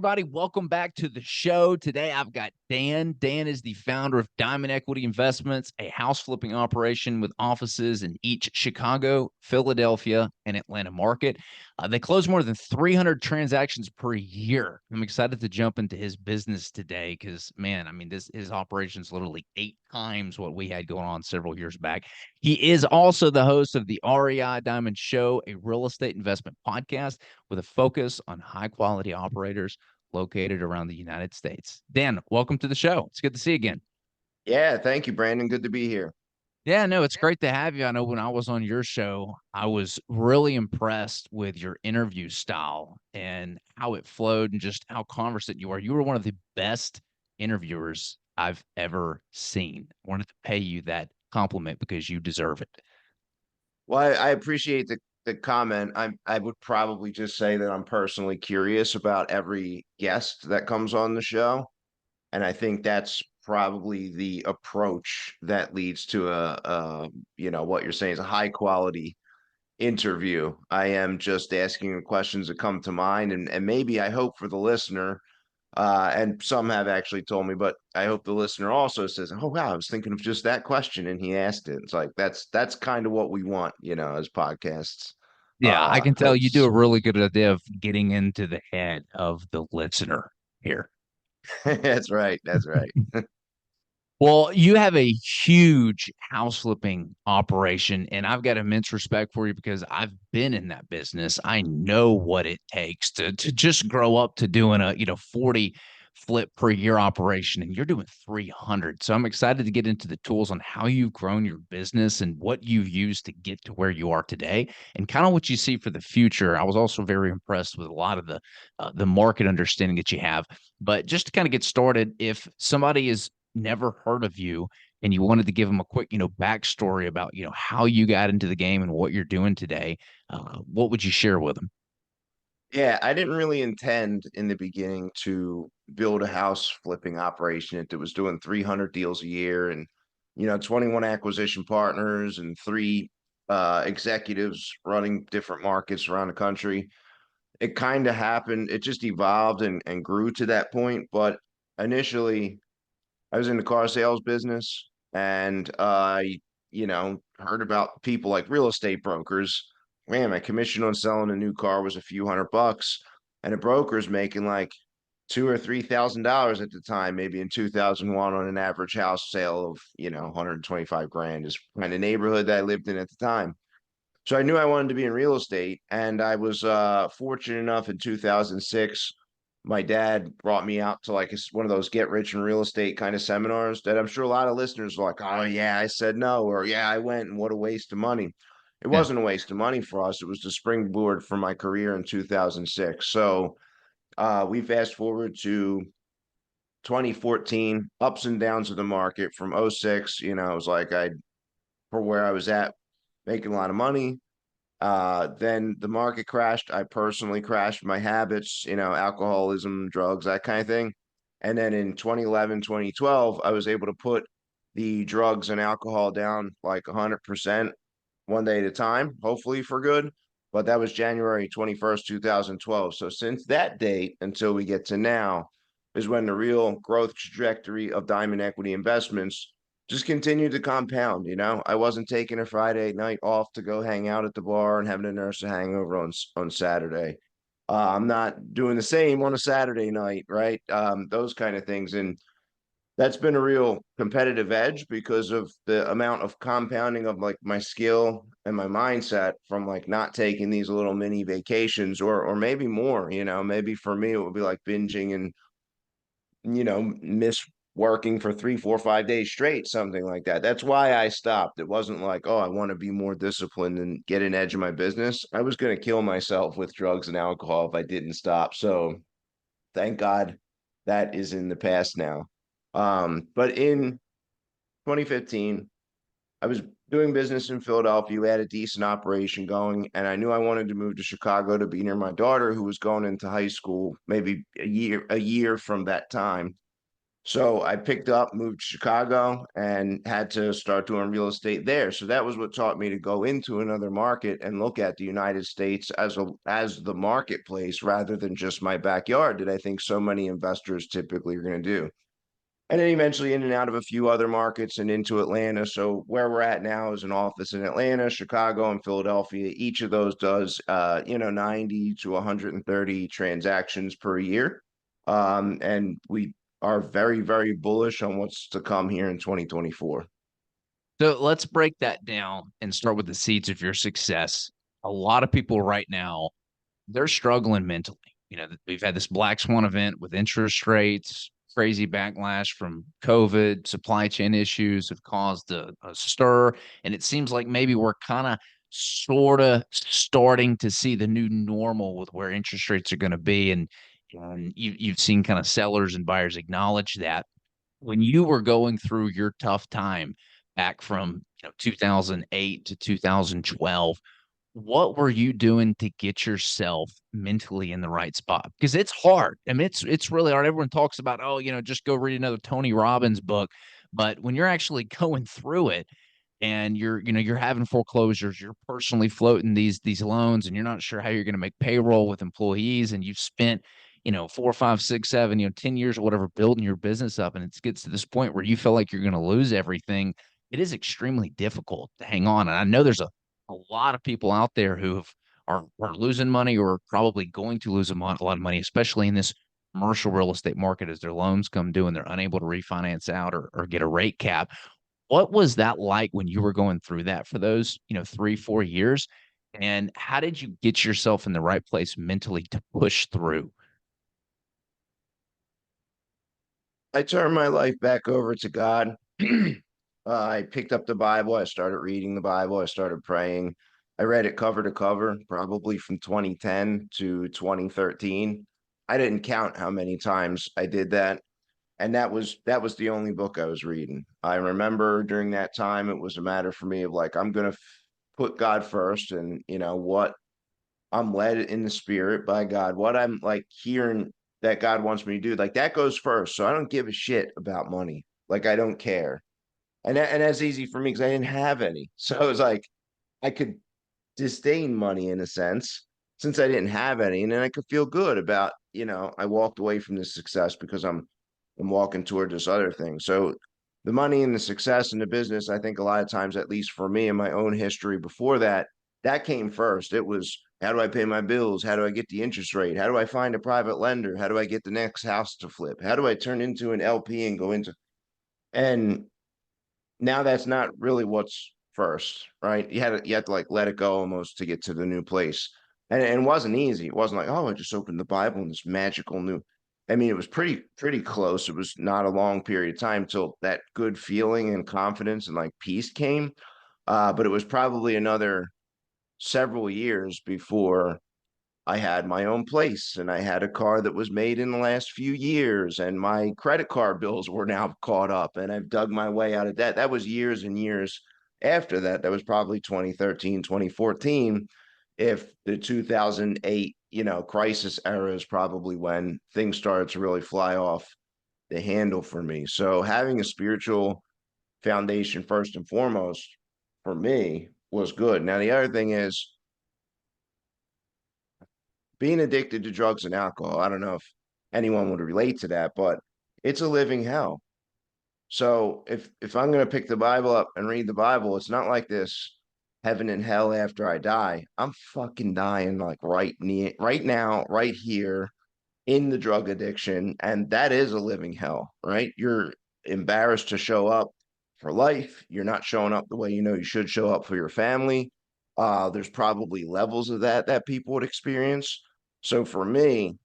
everybody? Welcome back to the show. Today, I've got Dan. Dan is the founder of Diamond Equity Investments, a house flipping operation with offices in each Chicago, Philadelphia, and Atlanta market. They close more than 300 transactions per year. I'm excited to jump into his business today because, man, I mean, his operation is literally 8 times what we had going on several years back. He is also the host of the REI Diamond Show, a real estate investment podcast with a focus on high quality operators located around the United States. Dan, welcome to the show. It's good to see you again. Yeah, thank you, Brandon. Good to be here. Yeah, no, it's great to have you. I know when I was on your show, I was really impressed with your interview style and how it flowed and just how conversant you are. You were one of the best interviewers I've ever seen. I wanted to pay you that compliment because you deserve it. Well, I appreciate the comment. I would probably just say that I'm personally curious about every guest that comes on the show, and I think that's probably the approach that leads to what you're saying is a high quality interview. I am just asking the questions that come to mind, and maybe I hope for the listener. And some have actually told me, but I hope the listener also says, "Oh wow, I was thinking of just that question," and he asked it. It's like that's kind of what we want, as podcasts Yeah, I can tell you do a hosts. really good idea of getting into the head of the listener here. That's right. That's right. Well, you have a huge house flipping operation, and I've got immense respect for you because I've been in that business. I know what it takes to just grow up to doing a 40 flip per year operation, and you're doing 300. So I'm excited to get into the tools on how you've grown your business and what you've used to get to where you are today, and kind of what you see for the future. I was also very impressed with a lot of the market understanding that you have. But just to kind of get started, if somebody is never heard of you and you wanted to give them a quick, backstory about, how you got into the game and what you're doing today, what would you share with them? Yeah, I didn't really intend in the beginning to build a house flipping operation that was doing 300 deals a year and 21 acquisition partners and three executives running different markets around the country. It kind of happened. It just evolved and grew to that point. But initially, I was in the car sales business and I, heard about people like real estate brokers. Man, my commission on selling a new car was a few $100, and a broker's making like $2,000 or $3,000 at the time, maybe in 2001 on an average house sale of, 125 grand is kind of neighborhood that I lived in at the time. So I knew I wanted to be in real estate, and I was fortunate enough in 2006. My dad brought me out to like one of those get rich in real estate kind of seminars that I'm sure a lot of listeners were like, "Oh yeah, I said no," or "Yeah, I went, and what a waste of money." It Yeah. wasn't a waste of money for us. It was the springboard for my career in 2006. So we fast forward to 2014, ups and downs of the market from '06. It was like for where I was at, making a lot of money. Then the market crashed. I personally crashed my habits, alcoholism, drugs, that kind of thing. And then in 2011, 2012, I was able to put the drugs and alcohol down like 100% one day at a time, hopefully for good. But that was January 21st, 2012. So since that date until we get to now is when the real growth trajectory of Diamond Equity Investments just continued to compound. I wasn't taking a Friday night off to go hang out at the bar and having a nurse a hangover on Saturday. I'm not doing the same on a Saturday night, right? Those kind of things. And that's been a real competitive edge because of the amount of compounding of like my skill and my mindset from like not taking these little mini vacations or maybe more. Maybe for me it would be like binging and miss working for 3, 4, 5 days straight, something like that. That's why I stopped. It wasn't like, oh, I want to be more disciplined and get an edge in my business. I was going to kill myself with drugs and alcohol if I didn't stop. So thank God that is in the past now. But in 2015, I was doing business in Philadelphia. We had a decent operation going, and I knew I wanted to move to Chicago to be near my daughter, who was going into high school, maybe a year from that time. So I picked up, moved to Chicago, and had to start doing real estate there. So that was what taught me to go into another market and look at the United States as the marketplace rather than just my backyard that I think so many investors typically are going to do. And then eventually in and out of a few other markets and into Atlanta. So where we're at now is an office in Atlanta, Chicago, and Philadelphia. Each of those does 90 to 130 transactions per year. And we are very, very bullish on what's to come here in 2024. So let's break that down and start with the seeds of your success. A lot of people right now, they're struggling mentally. You know, we've had this black swan event with interest rates, crazy backlash from COVID, supply chain issues have caused a stir. And it seems like maybe we're kind of sort of starting to see the new normal with where interest rates are going to be. And you've seen kind of sellers and buyers acknowledge that. When you were going through your tough time back from 2008 to 2012, what were you doing to get yourself mentally in the right spot? Because it's hard. I mean, it's really hard. Everyone talks about, oh, just go read another Tony Robbins book. But when you're actually going through it and you're having foreclosures, you're personally floating these loans, and you're not sure how you're going to make payroll with employees, and you've spent 4, 5, 6, 7, 10 years or whatever building your business up, and it gets to this point where you feel like you're going to lose everything. It is extremely difficult to hang on. And I know there's a lot of people out there who are losing money or probably going to lose a lot of money, especially in this commercial real estate market as their loans come due and they're unable to refinance out or get a rate cap. What was that like when you were going through that for those 3, 4 years? And how did you get yourself in the right place mentally to push through? I turned my life back over to God. I picked up the Bible. I started reading the Bible. I started praying. I read it cover to cover, probably from 2010 to 2013. I didn't count how many times I did that. And that was the only book I was reading. I remember during that time, it was a matter for me of like, I'm going to put God first and, what I'm led in the spirit by God, what I'm like hearing that God wants me to do, like that goes first. So I don't give a shit about money. Like I don't care. And that's easy for me because I didn't have any. So it was like I could disdain money in a sense since I didn't have any. And then I could feel good about, I walked away from this success because I'm walking toward this other thing. So the money and the success in the business, I think a lot of times, at least for me in my own history before that, that came first. It was how do I pay my bills? How do I get the interest rate? How do I find a private lender? How do I get the next house to flip? How do I turn into an LP and go into and now that's not really what's first, right? You had to like let it go almost to get to the new place. And it wasn't easy. It wasn't like, oh, I just opened the Bible and this magical new. I mean, it was pretty close. It was not a long period of time till that good feeling and confidence and like peace came. But it was probably another several years before I had my own place and I had a car that was made in the last few years and my credit card bills were now caught up and I've dug my way out of debt. That was years and years after that. That was probably 2013, 2014. If the 2008, crisis era is probably when things started to really fly off the handle for me. So having a spiritual foundation first and foremost for me was good. Now the other thing is being addicted to drugs and alcohol. I don't know if anyone would relate to that, but it's a living hell. So if I'm going to pick the Bible up and read the Bible, it's not like this heaven and hell after I die. I'm fucking dying like right now, right here in the drug addiction, and that is a living hell, right? You're embarrassed to show up for life. You're not showing up the way you should show up for your family. There's probably levels of that people would experience. So for me,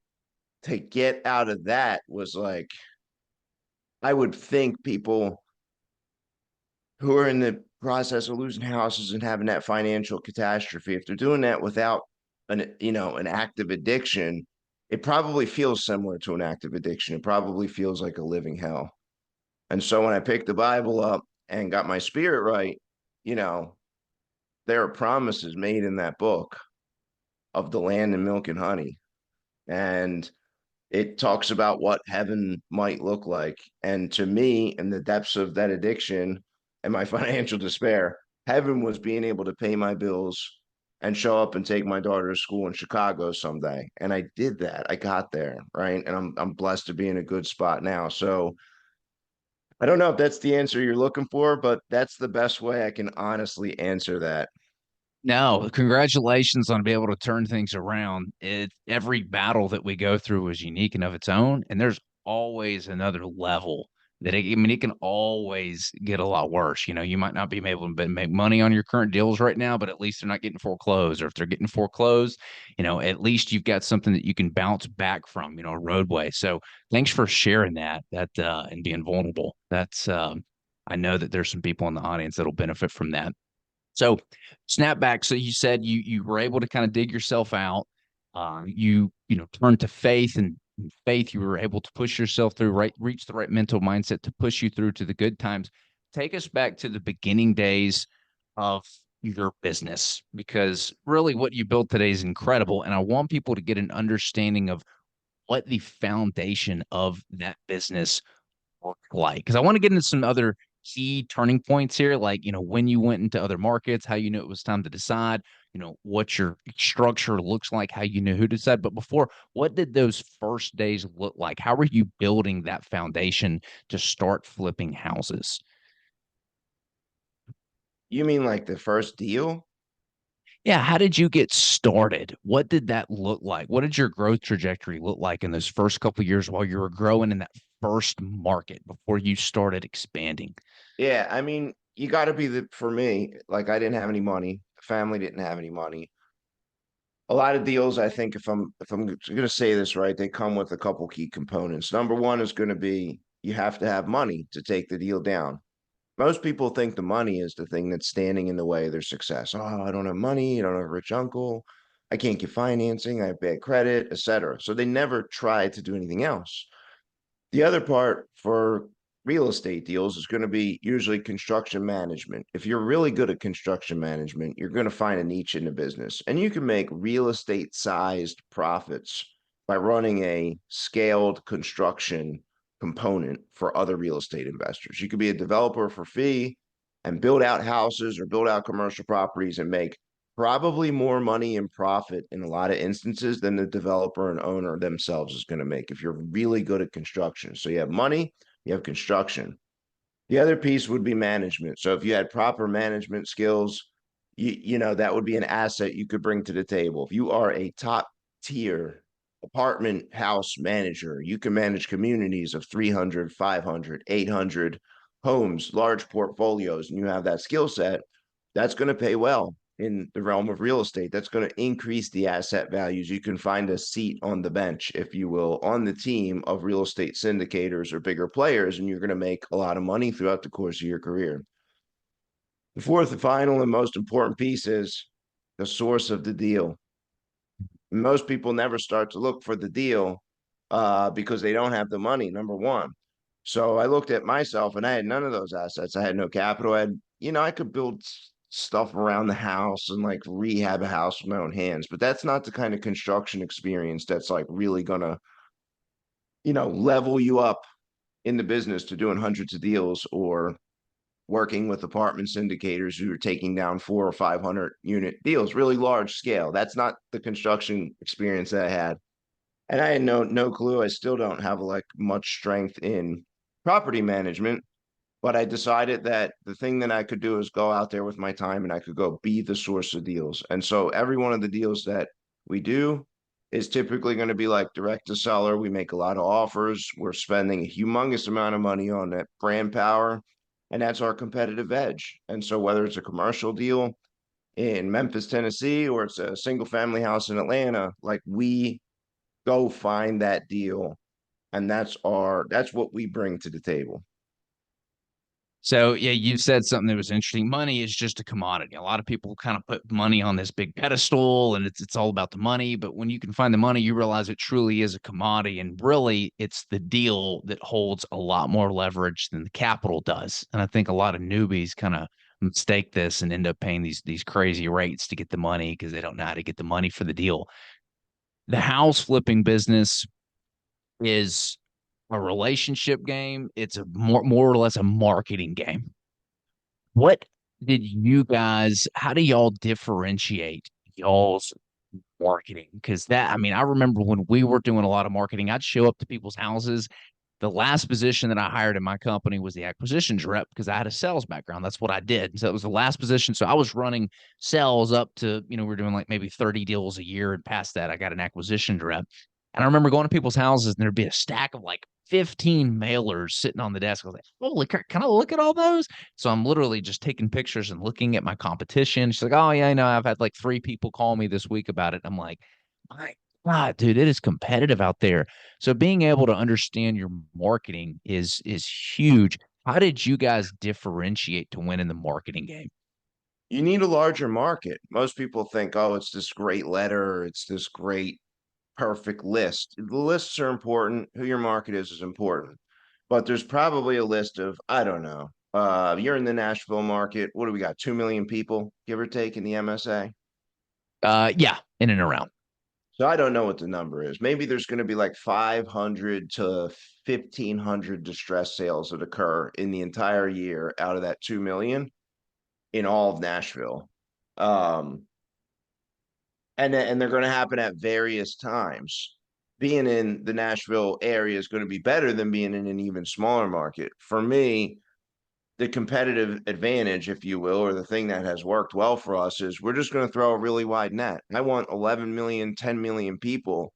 to get out of that was like I would think people who are in the process of losing houses and having that financial catastrophe, if they're doing that without an active addiction, it probably feels similar to an active addiction. It probably feels like a living hell. And so when I picked the Bible up and got my spirit right, you know, there are promises made in that book of the land and milk and honey. And It talks about what heaven might look like. And to me, in the depths of that addiction and my financial despair, heaven was being able to pay my bills and show up and take my daughter to school in Chicago someday. And I did that. I got there, right? And I'm blessed to be in a good spot now. So I don't know if that's the answer you're looking for, but that's the best way I can honestly answer that. No, congratulations on being able to turn things around. Every battle that we go through is unique and of its own, and there's always another level I mean, it can always get a lot worse. You know, you might not be able to make money on your current deals right now, but at least they're not getting foreclosed. Or if they're getting foreclosed, you know, at least you've got something that you can bounce back from, you know, a roadway. So thanks for sharing and being vulnerable. I know that there's some people in the audience that'll benefit from that. So snap back. So you said you were able to kind of dig yourself out. You know, turned to faith, and faith you were able to push yourself through, right, reach the right mental mindset to push you through to the good times. Take us back to the beginning days of your business, because really what you built today is incredible. And I want people to get an understanding of what the foundation of that business look like? Because I want to get into some other key turning points here, like, you know, when you went into other markets, how you knew it was time to decide, you know, what your structure looks like, how you knew who to decide. But before, what did those first days look like? How were you building that foundation to start flipping houses? You mean like the first deal? Yeah, how did you get started? What did that look like? What did your growth trajectory look like in those first couple of years while you were growing in that first market before you started expanding? Yeah, I mean, you got to be for me, like I didn't have any money, the family didn't have any money. A lot of deals, I think if I'm going to say this right, they come with a couple key components. Number one is going to be you have to have money to take the deal down. Most people think the money is the thing that's standing in the way of their success. Oh, I don't have money, I don't have a rich uncle, I can't get financing, I have bad credit, etc. So they never try to do anything else. The other part for real estate deals is going to be usually construction management. If you're really good at construction management, you're going to find a niche in the business and you can make real estate sized profits by running a scaled construction component for other real estate investors. You could be a developer for fee and build out houses or build out commercial properties and make probably more money and profit in a lot of instances than the developer and owner themselves is going to make if you're really good at construction. So you have money, you have construction. The other piece would be management. So if you had proper management skills, you know, that would be an asset you could bring to the table. If you are a top tier apartment house manager, you can manage communities of 300, 500, 800 homes, large portfolios, and you have that skill set, that's going to pay well in the realm of real estate. That's going to increase the asset values. You can find a seat on the bench, if you will, on the team of real estate syndicators or bigger players, and you're going to make a lot of money throughout the course of your career. The fourth and final and most important piece is the source of the deal. Most people never start to look for the deal because they don't have the money, number one. So I looked at myself and I had none of those assets. I had no capital. I had, you know, I could build stuff around the house and like rehab a house with my own hands, but that's not the kind of construction experience that's like really gonna, you know, level you up in the business to doing hundreds of deals or working with apartment syndicators who are taking down 400 or 500 unit deals, really large scale. That's not the construction experience that I had. And I had no clue. I still don't have like much strength in property management, but I decided that the thing that I could do is go out there with my time and I could go be the source of deals. And so every one of the deals that we do is typically going to be like direct to seller. We make a lot of offers. We're spending a humongous amount of money on that brand power, and that's our competitive edge. And so whether it's a commercial deal in Memphis, Tennessee, or it's a single family house in Atlanta, like we go find that deal, and that's what we bring to the table. So yeah, you said something that was interesting. Money is just a commodity. A lot of people kind of put money on this big pedestal and it's all about the money, but when you can find the money, you realize it truly is a commodity and really it's the deal that holds a lot more leverage than the capital does. And I think a lot of newbies kind of mistake this and end up paying these crazy rates to get the money because they don't know how to get the money for the deal. The house flipping business, is a relationship game. It's a more or less a marketing game. What did you guys, how do y'all differentiate y'all's marketing? Because that, I mean, I remember when we were doing a lot of marketing, I'd show up to people's houses. The last position that I hired in my company was the acquisitions rep because I had a sales background. That's what I did. So it was the last position. So I was running sales up to, we were doing like maybe 30 deals a year. And past that, I got an acquisitions rep. And I remember going to people's houses and there'd be a stack of like 15 mailers sitting on the desk. I was like, holy crap, can I look at all those? So I'm literally just taking pictures and looking at my competition. She's like, oh, yeah, I know. I've had like 3 people call me this week about it. I'm like, my God, dude, it is competitive out there. So being able to understand your marketing is huge. How did you guys differentiate to win in the marketing game? You need a larger market. Most people think, oh, it's this great letter, it's this great perfect list. The lists are important. Who your market is important. But there's probably a list of, I don't know. You're in the Nashville market. What do we got? 2 million people, give or take, in the MSA. Yeah, in and around. So I don't know what the number is. Maybe there's going to be like 500 to 1,500 distress sales that occur in the entire year out of that 2 million in all of Nashville. Um, and they're going to happen at various times. Being in the Nashville area is going to be better than being in an even smaller market. For me, the competitive advantage, if you will, or the thing that has worked well for us is we're just going to throw a really wide net. I want 11 million, 10 million people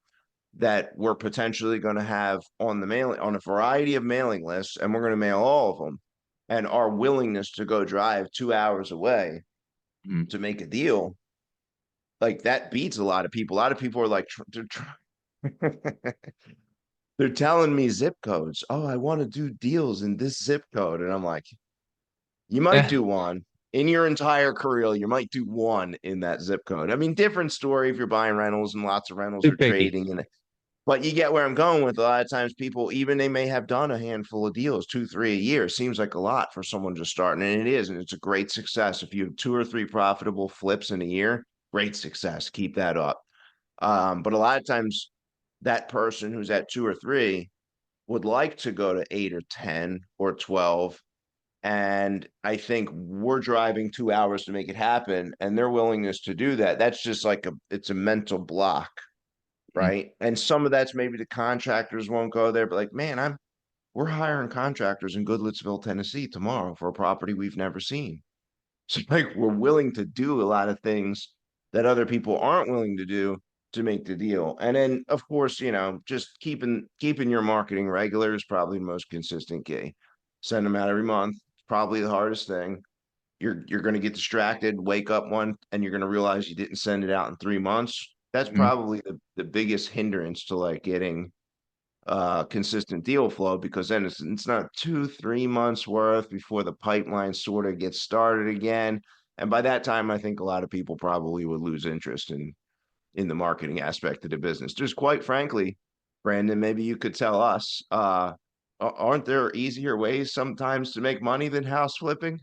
that we're potentially going to have on the mailing on a variety of mailing lists, and we're going to mail all of them. And our willingness to go drive 2 hours away Mm. to make a deal, like that beats a lot of people. A lot of people are like, they're telling me zip codes. Oh, I want to do deals in this zip code. And I'm like, you might Yeah, do one in your entire career. You might do one in that zip code. I mean, different story if you're buying rentals and lots of rentals too are picky. trading. But you get where I'm going with. A lot of times people, even they may have done a handful of deals, two, three a year. Seems like a lot for someone just starting. And it is. And it's a great success. If you have two or three profitable flips in a year, great success. Keep that up. But a lot of times that person who's at two or three would like to go to 8 or 10 or 12. And I think we're driving 2 hours to make it happen. And their willingness to do that, that's just like it's a mental block, Mm. right? And some of that's maybe the contractors won't go there, but like, man, we're hiring contractors in Goodlettsville, Tennessee tomorrow for a property we've never seen. So like we're willing to do a lot of things that other people aren't willing to do to make the deal. And then of course, just keeping your marketing regular is probably the most consistent key. Send them out every month. It's probably the hardest thing. You're going to get distracted, wake up one, and you're going to realize you didn't send it out in 3 months. That's Mm. probably the biggest hindrance to like getting consistent deal flow, because then it's not 2 3 months worth before the pipeline sort of gets started again. And by that time, I think a lot of people probably would lose interest in the marketing aspect of the business. Just quite frankly, Brandon, maybe you could tell us, aren't there easier ways sometimes to make money than house flipping?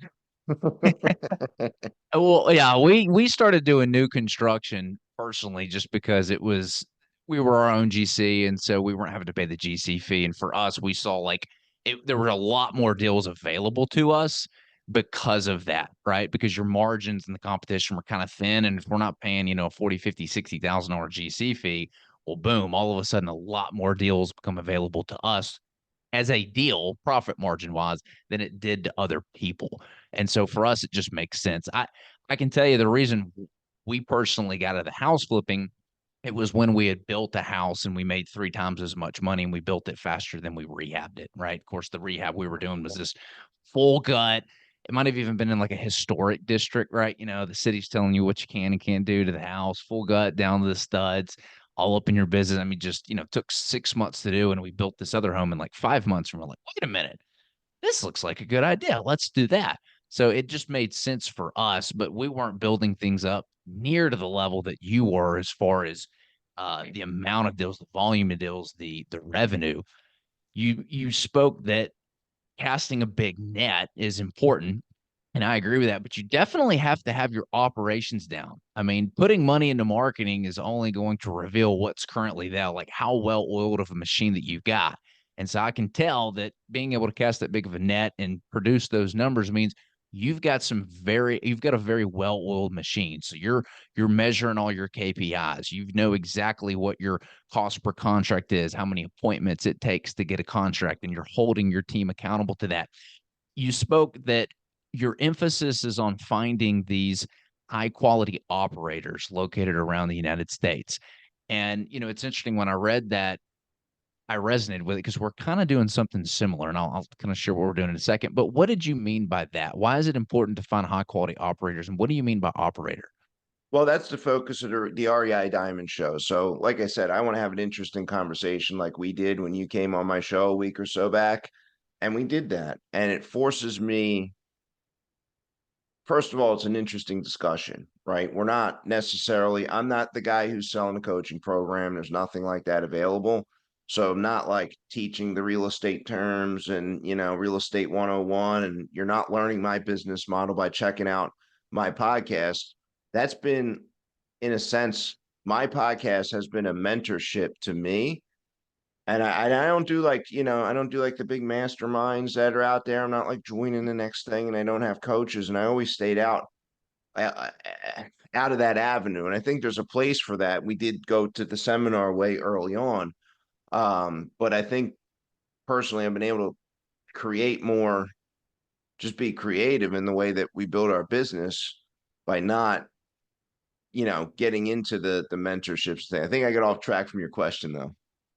Well, yeah, we started doing new construction personally just because it was we were our own GC and so we weren't having to pay the GC fee. And for us, we saw like there were a lot more deals available to us because of that, right? Because your margins and the competition were kind of thin. And if we're not paying, 40, 50, $60,000 GC fee, well, boom, all of a sudden a lot more deals become available to us as a deal, profit margin wise, than it did to other people. And so for us, it just makes sense. I can tell you the reason we personally got out of the house flipping. It was when we had built a house and we made 3 times as much money and we built it faster than we rehabbed it. Right. Of course, the rehab we were doing was this full gut. It might have even been in like a historic district, right? The city's telling you what you can and can't do to the house, full gut down to the studs, all up in your business. I mean, just, took 6 months to do. And we built this other home in like 5 months. And we're like, wait a minute, this looks like a good idea. Let's do that. So it just made sense for us, but we weren't building things up near to the level that you were as far as the amount of deals, the volume of deals, the revenue. You spoke that casting a big net is important. And I agree with that, but you definitely have to have your operations down. I mean, putting money into marketing is only going to reveal what's currently there, like how well oiled of a machine that you've got. And so I can tell that being able to cast that big of a net and produce those numbers means you've got a very well oiled machine. So you're measuring all your KPIs. You know exactly what your cost per contract is, how many appointments it takes to get a contract, and you're holding your team accountable to that. You spoke that your emphasis is on finding these high quality operators located around the United States. And, it's interesting when I read that, I resonated with it because we're kind of doing something similar. And I'll kind of share what we're doing in a second. But what did you mean by that? Why is it important to find high quality operators? And what do you mean by operator? Well, that's the focus of the REI Diamond Show. So, like I said, I want to have an interesting conversation like we did when you came on my show a week or so back. And we did that. And it forces me, first of all, it's an interesting discussion, right? We're not necessarily, I'm not the guy who's selling a coaching program. There's nothing like that available. So I'm not like teaching the real estate terms and, real estate 101. And you're not learning my business model by checking out my podcast. That's been, in a sense, my podcast has been a mentorship to me. And I don't do like, I don't do like the big masterminds that are out there. I'm not like joining the next thing, and I don't have coaches. And I always stayed uh, out of that avenue. And I think there's a place for that. We did go to the seminar way early on. But I think personally, I've been able to create more, just be creative in the way that we build our business by not, getting into the mentorships thing. I think I got off track from your question though.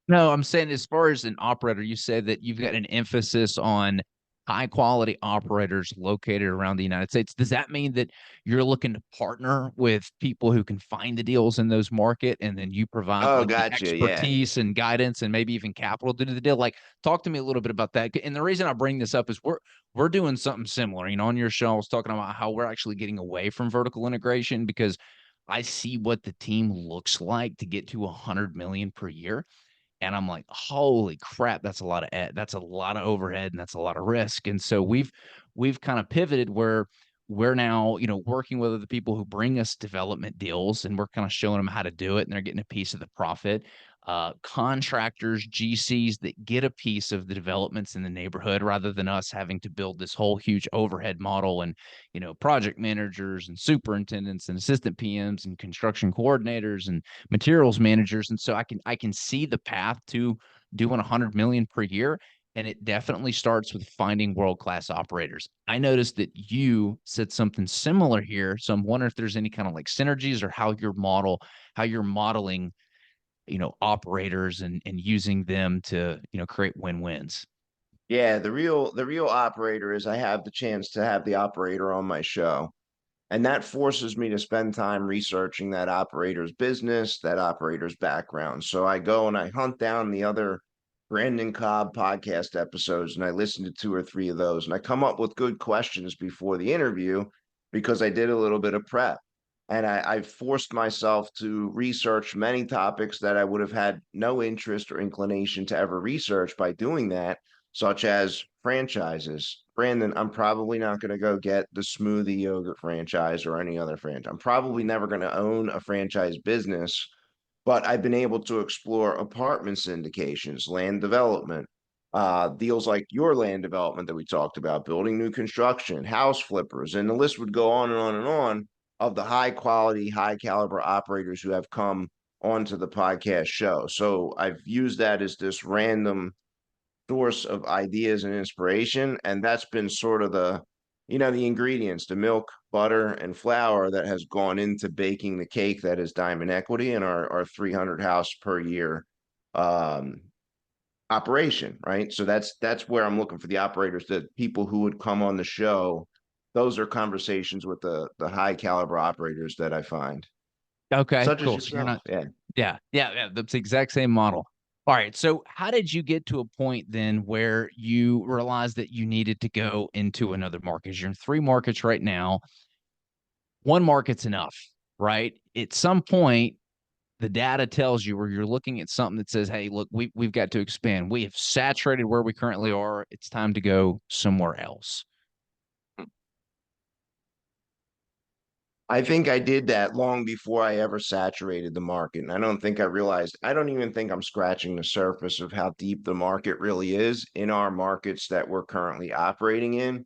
No, I'm saying as far as an operator, you said that you've got an emphasis on high quality operators located around the United States. Does that mean that you're looking to partner with people who can find the deals in those market and then you provide Oh, like the gotcha. Yeah. expertise and guidance and maybe even capital to do the deal? Like talk to me a little bit about that. And the reason I bring this up is we're doing something similar. On your show, I was talking about how we're actually getting away from vertical integration because I see what the team looks like to get to 100 million per year, and I'm like, holy crap, that's a lot of overhead and that's a lot of risk. And so we've kind of pivoted where we're now, working with other people who bring us development deals, and we're kind of showing them how to do it, and they're getting a piece of the profit. Contractors, GCs that get a piece of the developments in the neighborhood rather than us having to build this whole huge overhead model, and project managers and superintendents and assistant PMs and construction coordinators and materials managers. And so I can see the path to doing 100 million per year. And it definitely starts with finding world-class operators. I noticed that you said something similar here. So I'm wondering if there's any kind of like synergies or how you're modeling, operators and using them to, create win-wins. Yeah, the real operator is I have the chance to have the operator on my show. And that forces me to spend time researching that operator's business, that operator's background. So I go and I hunt down the other Brandon Cobb podcast episodes and I listen to two or three of those. And I come up with good questions before the interview because I did a little bit of prep. And I forced myself to research many topics that I would have had no interest or inclination to ever research by doing that, such as franchises. Brandon, I'm probably not going to go get the smoothie yogurt franchise or any other franchise. I'm probably never going to own a franchise business, but I've been able to explore apartment syndications, land development, deals like your land development that we talked about, building new construction, house flippers, and the list would go on and on and on of the high quality, high caliber operators who have come onto the podcast show. So I've used that as this random source of ideas and inspiration. And that's been sort of the ingredients, the milk, butter, and flour that has gone into baking the cake that is Diamond Equity and our 300 house per year um, operation, right? So that's where I'm looking for the operators, the people who would come on the show. Those are conversations with the high caliber operators that I find, Okay, such as cool. So you're yourself. not, Yeah. yeah. That's the exact same model. All right. So how did you get to a point then where you realized that you needed to go into another market? You're in three markets right now. One market's enough, right? At some point, the data tells you, where you're looking at something that says, hey, look, we've got to expand. We have saturated where we currently are. It's time to go somewhere else. I think I did that long before I ever saturated the market. And I don't think I realized, I don't even think I'm scratching the surface of how deep the market really is in our markets that we're currently operating in.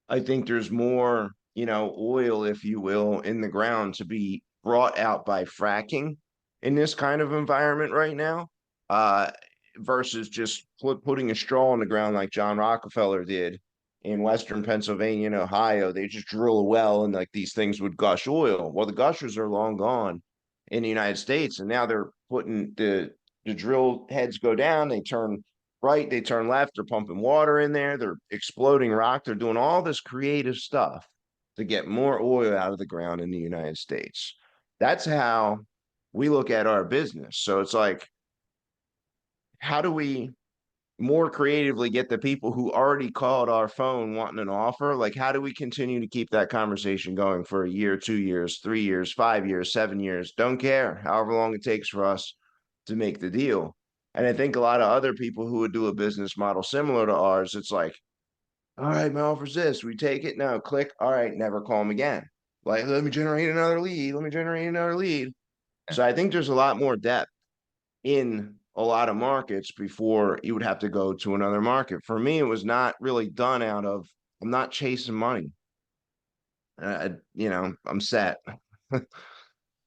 I think there's more, oil, if you will, in the ground to be brought out by fracking in this kind of environment right now, uh, versus just putting a straw in the ground like John Rockefeller did in Western Pennsylvania and Ohio. They just drill a well and like these things would gush oil. Well, the gushers are long gone in the United States, and now they're putting the drill heads go down, they turn right, they turn left, they're pumping water in there, they're exploding rock, they're doing all this creative stuff to get more oil out of the ground in the United States. That's how we look at our business. So it's like, how do we more creatively get the people who already called our phone wanting an offer? Like, how do we continue to keep that conversation going for a year, 2 years, 3 years, 5 years, 7 years? Don't care, however long it takes for us to make the deal. And I think a lot of other people who would do a business model similar to ours, it's like, all right, my offer's this. We take it. No, click. All right, never call them again. Like, let me generate another lead. Let me generate another lead. So I think there's a lot more depth in a lot of markets before you would have to go to another market. For me, it was not really done out of, I'm not chasing money. I'm set.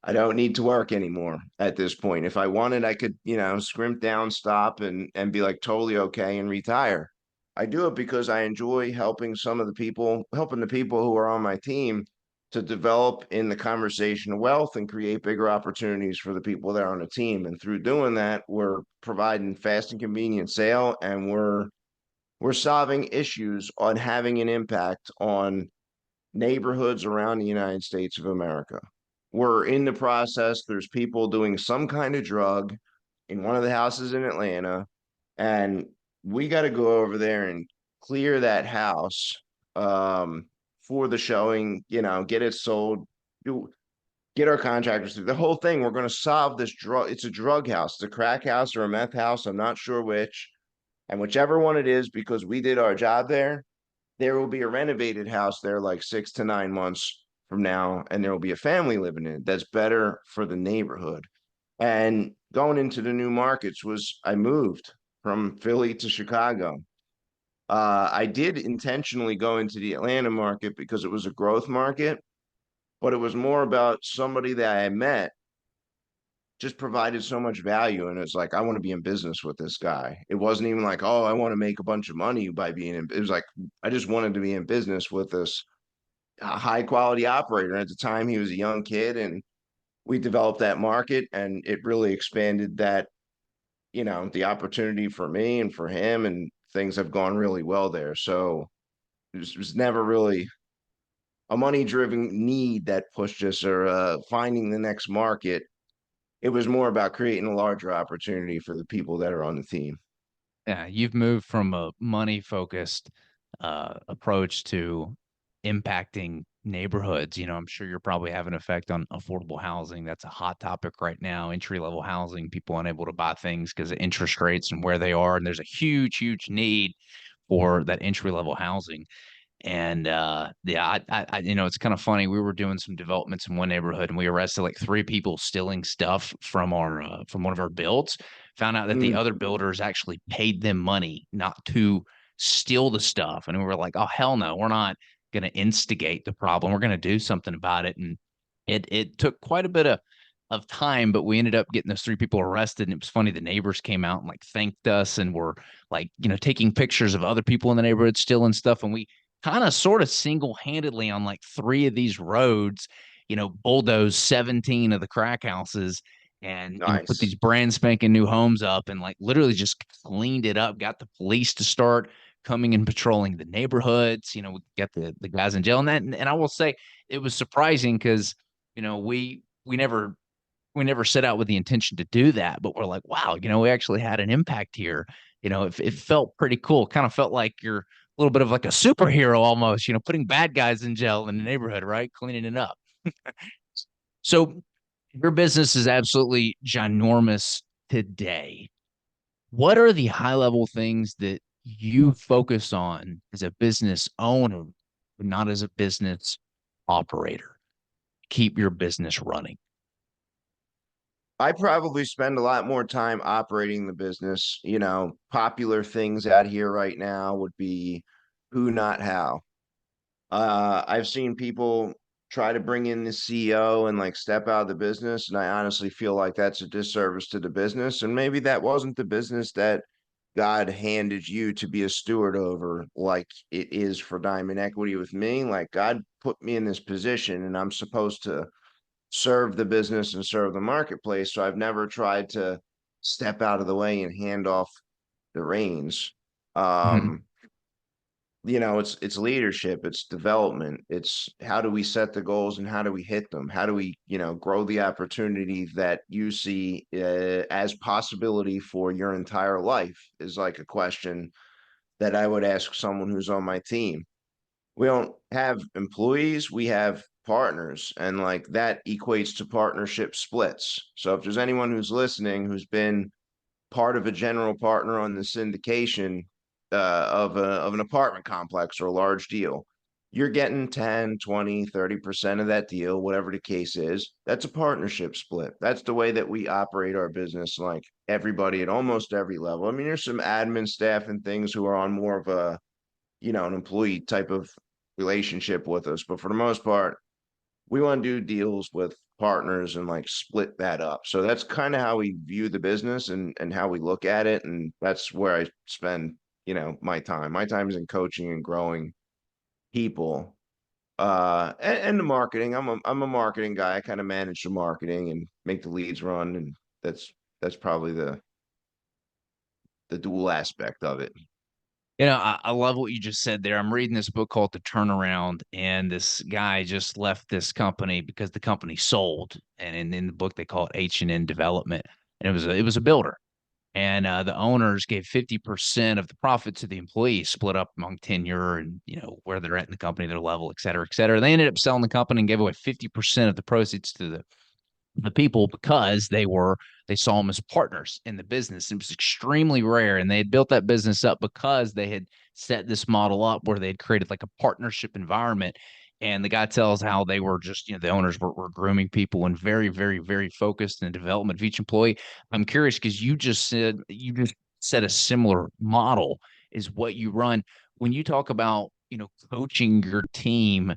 I don't need to work anymore at this point. If I wanted, I could, scrimp down, stop, and be like totally okay and retire. I do it because I enjoy helping the people who are on my team to develop in the conversation of wealth and create bigger opportunities for the people that are on the team. And through doing that, we're providing fast and convenient sale, and we're solving issues on having an impact on neighborhoods around the United States of America. We're in the process. There's people doing some kind of drug in one of the houses in Atlanta, and we got to go over there and clear that house um, for the showing. Get it sold. Get our contractors through the whole thing. We're going to solve this drug. It's a drug house. It's a crack house or a meth house. I'm not sure which. And whichever one it is, because we did our job there will be a renovated house there like 6 to 9 months from now, and there will be a family living in it that's better for the neighborhood. And going into the new markets was I moved from Philly to Chicago. I did intentionally go into the Atlanta market because it was a growth market, but it was more about somebody that I met just provided so much value. And it's like, I want to be in business with this guy. It wasn't even like, oh, I want to make a bunch of money by being in. It was like, I just wanted to be in business with this high quality operator. And at the time, he was a young kid, and we developed that market, and it really expanded that, the opportunity for me and for him, and things have gone really well there. So it was never really a money driven need that pushed us, or finding the next market. It was more about creating a larger opportunity for the people that are on the team. Yeah, you've moved from a money focused approach to impacting neighborhoods. I'm sure you're probably having an effect on affordable housing. That's a hot topic right now. Entry level housing, people unable to buy things because of interest rates and where they are. And there's a huge, huge need for that entry level housing. And yeah, it's kind of funny. We were doing some developments in one neighborhood, and we arrested like three people stealing stuff from our from one of our builds. Found out that the Mm. other builders actually paid them money not to steal the stuff, and we were like, "Oh hell no, we're not going to instigate the problem. We're going to do something about it." And it took quite a bit of time, but we ended up getting those three people arrested. And it was funny. The neighbors came out and like thanked us, and were like, taking pictures of other people in the neighborhood stealing stuff, and we kind of sort of single-handedly on like three of these roads, bulldoze 17 of the crack houses, and put Nice. these brand spanking new homes up, and like literally just cleaned it up, got the police to start coming and patrolling the neighborhoods. We got the guys in jail. And I will say it was surprising because we never set out with the intention to do that, but we're like, wow, we actually had an impact here. It felt pretty cool. Kind of felt like you're a little bit of like a superhero almost, putting bad guys in jail in the neighborhood, right? Cleaning it up. So your business is absolutely ginormous today. What are the high level things that you focus on as a business owner, but not as a business operator? keep your business running? I probably spend a lot more time operating the business. You know, popular things out here right now would be who, not how. I've seen people try to bring in the CEO and like step out of the business, and I honestly feel like that's a disservice to the business. And maybe that wasn't the business that God handed you to be a steward over, like it is for Diamond Equity with me. Like God put me in this position, and I'm supposed to serve the business and serve the marketplace. So I've never tried to step out of the way and hand off the reins. Mhm. Um, you know, it's leadership, it's development, it's how do we set the goals and how do we hit them, how do we, you know, grow the opportunity that you see as possibility for your entire life is like a question that I would ask someone who's on my team. We don't have employees, we have partners, and like that equates to partnership splits. So if there's anyone who's listening who's been part of a general partner on the syndication of an apartment complex or a large deal, you're getting 10, 20, 30% of that deal, whatever the case is. That's a partnership split. That's the way that we operate our business, like everybody at almost every level. I mean, there's some admin staff and things who are on more of a, you know, an employee type of relationship with us. But for the most part, we want to do deals with partners and like split that up. So that's kind of how we view the business and how we look at it. And that's where I spend, you know, my time. My time is in coaching and growing people. And the marketing. I'm a marketing guy. I kind of manage the marketing and make the leads run. And that's probably the dual aspect of it. I love what you just said there. I'm reading this book called The Turnaround, and this guy just left this company because the company sold. And in the book, they call it H&N Development, and it was a builder. And the owners gave 50% of the profit to the employees, split up among tenure and where they're at in the company, their level, et cetera, et cetera. They ended up selling the company and gave away 50% of the proceeds to the people because they saw them as partners in the business. It was extremely rare, and they had built that business up because they had set this model up where they had created like a partnership environment. And the guy tells how they were just, the owners were grooming people and very, very, very focused in the development of each employee. I'm curious because you just said a similar model is what you run when you talk about coaching your team,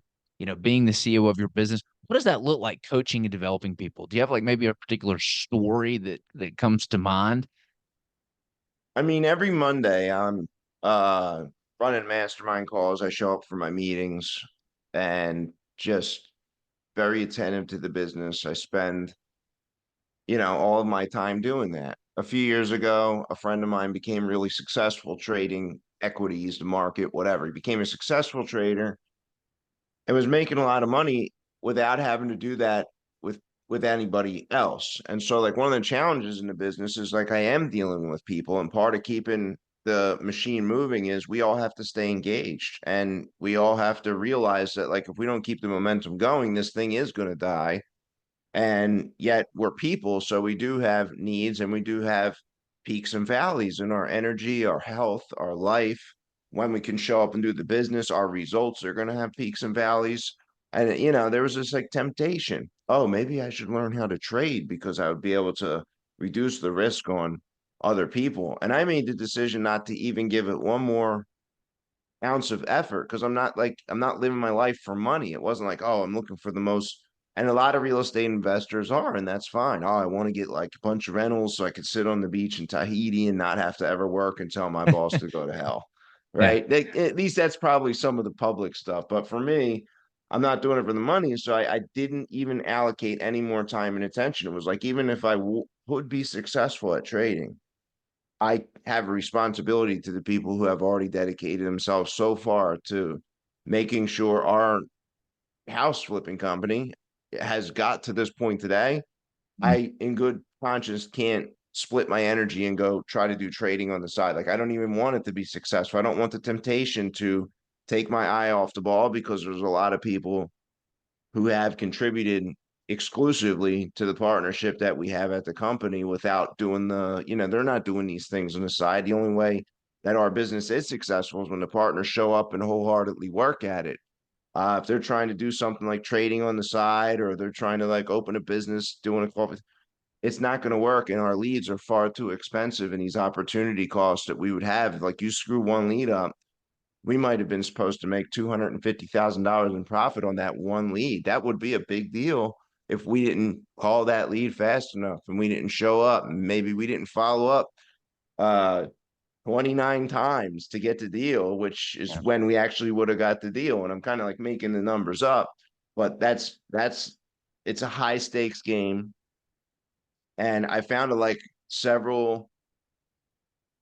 being the CEO of your business. What does that look like, coaching and developing people? Do you have like maybe a particular story that comes to mind? I mean, every Monday I'm uh running mastermind calls. I show up for my meetings and just very attentive to the business. I spend, you know, all of my time doing that. A few years ago, a friend of mine became really successful trading equities, the market, whatever. He became a successful trader and was making a lot of money without having to do that with with anybody else. And so like one of the challenges in the business is like I am dealing with people, and part of keeping the machine moving is we all have to stay engaged, and we all have to realize that like if we don't keep the momentum going, this thing is going to die. And yet we're people, so we do have needs and we do have peaks and valleys in our energy, our health, our life. When we can show up and do the business, our results are going to have peaks and valleys. And, you know, there was this like temptation. Oh, maybe I should learn how to trade because I would be able to reduce the risk on other people. And I made the decision not to even give it one more ounce of effort because I'm not living my life for money. It wasn't like, oh, I'm looking for the most, and a lot of real estate investors are, and that's fine. Oh, I want to get like a bunch of rentals so I could sit on the beach in Tahiti and not have to ever work and tell my boss to go to hell. Yeah. Right. At least that's probably some of the public stuff. But for me, I'm not doing it for the money. So I didn't even allocate any more time and attention. It was like, even if I would be successful at trading, I have a responsibility to the people who have already dedicated themselves so far to making sure our house flipping company has got to this point today. Mm. I, in good conscience, can't split my energy and go try to do trading on the side. Like, I don't even want it to be successful. I don't want the temptation to take my eye off the ball because there's a lot of people who have contributed exclusively to the partnership that we have at the company without doing the, you know, they're not doing these things on the side. The only way that our business is successful is when the partners show up and wholeheartedly work at it. If they're trying to do something like trading on the side, or they're trying to like open a business doing a coffee, it's not going to work. And our leads are far too expensive. And these opportunity costs that we would have, like you screw one lead up, we might have been supposed to make $250,000 in profit on that one lead. That would be a big deal if we didn't call that lead fast enough and we didn't show up, and maybe we didn't follow up uh 29 times to get the deal, which is Yeah. when we actually would have got the deal. And I'm kind of like making the numbers up, but that's it's a high stakes game. And I found like several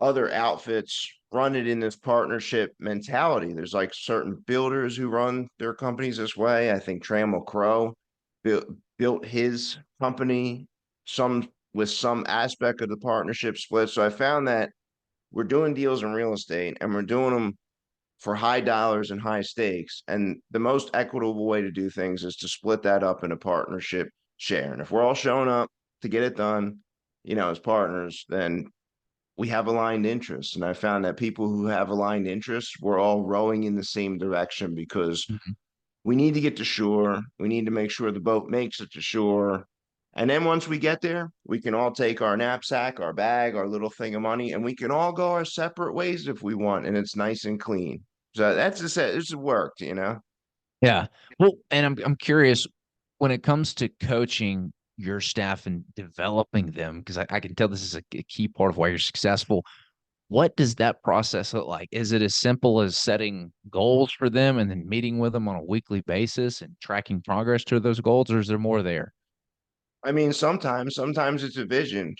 other outfits run it in this partnership mentality. There's like certain builders who run their companies this way. I think Trammell Crow built built his company some with some aspect of the partnership split. So I found that we're doing deals in real estate and we're doing them for high dollars and high stakes. And the most equitable way to do things is to split that up in a partnership share. And if we're all showing up to get it done, as partners, then we have aligned interests. And I found that people who have aligned interests, we're all rowing in the same direction, because Mhm. we need to get to shore. We need to make sure the boat makes it to shore. And then once we get there, we can all take our knapsack, our bag, our little thing of money, and we can all go our separate ways if we want. And it's nice and clean. So that's just it. It's worked. Yeah. Well, and I'm curious when it comes to coaching your staff and developing them, because I can tell this is a key part of why you're successful. What does that process look like? Is it as simple as setting goals for them and then meeting with them on a weekly basis and tracking progress to those goals, or is there more there? I mean, sometimes it's a vision.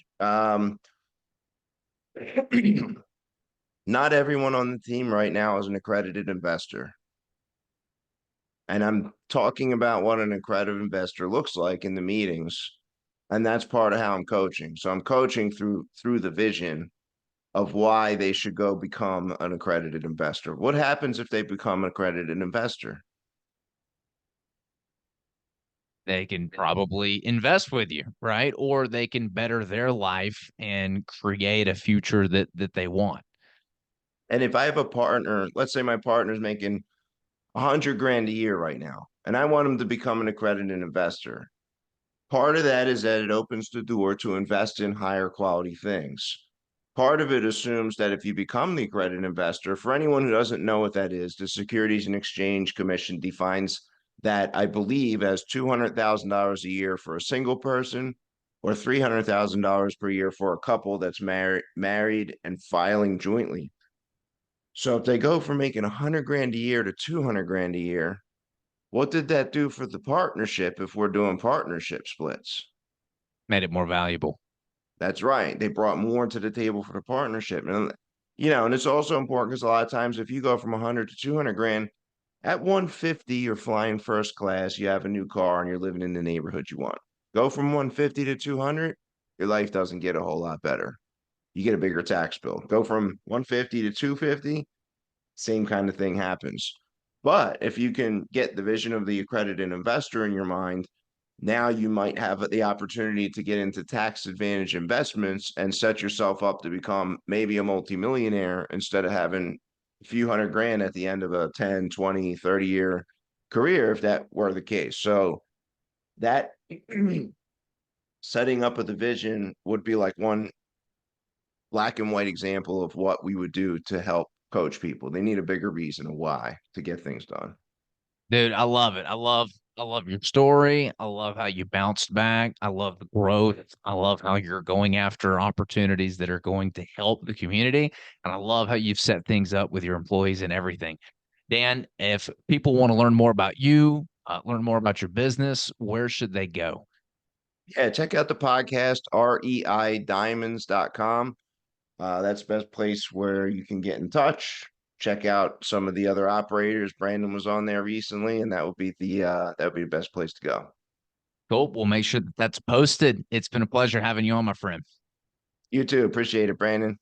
Not everyone on the team right now is an accredited investor. And I'm talking about what an accredited investor looks like in the meetings. And that's part of how I'm coaching. So I'm coaching through the vision of why they should go become an accredited investor. What happens if they become an accredited investor? They can probably invest with you, right? Or they can better their life and create a future that they want. And if I have a partner, let's say my partner's making 100 grand a year right now, and I want him to become an accredited investor. Part of that is that it opens the door to invest in higher quality things. Part of it assumes that if you become the accredited investor, for anyone who doesn't know what that is, the Securities and Exchange Commission defines that, I believe, as $200,000 a year for a single person, or $300,000 per year for a couple that's married and filing jointly. So if they go from making 100 grand a year to 200 grand a year, what did that do for the partnership if we're doing partnership splits? Made it more valuable. That's right. They brought more to the table for the partnership. And it's also important because a lot of times if you go from 100 to 200 grand, at 150, you're flying first class, you have a new car, and you're living in the neighborhood you want. Go from 150 to 200, your life doesn't get a whole lot better. You get a bigger tax bill. Go from 150 to 250, same kind of thing happens. But if you can get the vision of the accredited investor in your mind, now you might have the opportunity to get into tax advantage investments and set yourself up to become maybe a multimillionaire instead of having a few hundred grand at the end of a 10, 20, 30 year career, if that were the case. So that setting up a division would be like one black and white example of what we would do to help coach people. They need a bigger reason of why to get things done. Dude, I love it. I love your story. I love how you bounced back. I love the growth. I love how you're going after opportunities that are going to help the community. And I love how you've set things up with your employees and everything. Dan, if people want to learn more about you, learn more about your business, where should they go? Yeah, check out the podcast, reidiamonds.com. That's the best place where you can get in touch. Check out some of the other operators. Brandon was on there recently, and that would be the best place to go. Cool. We'll make sure that that's posted. It's been a pleasure having you on, my friend. You too. Appreciate it, Brandon.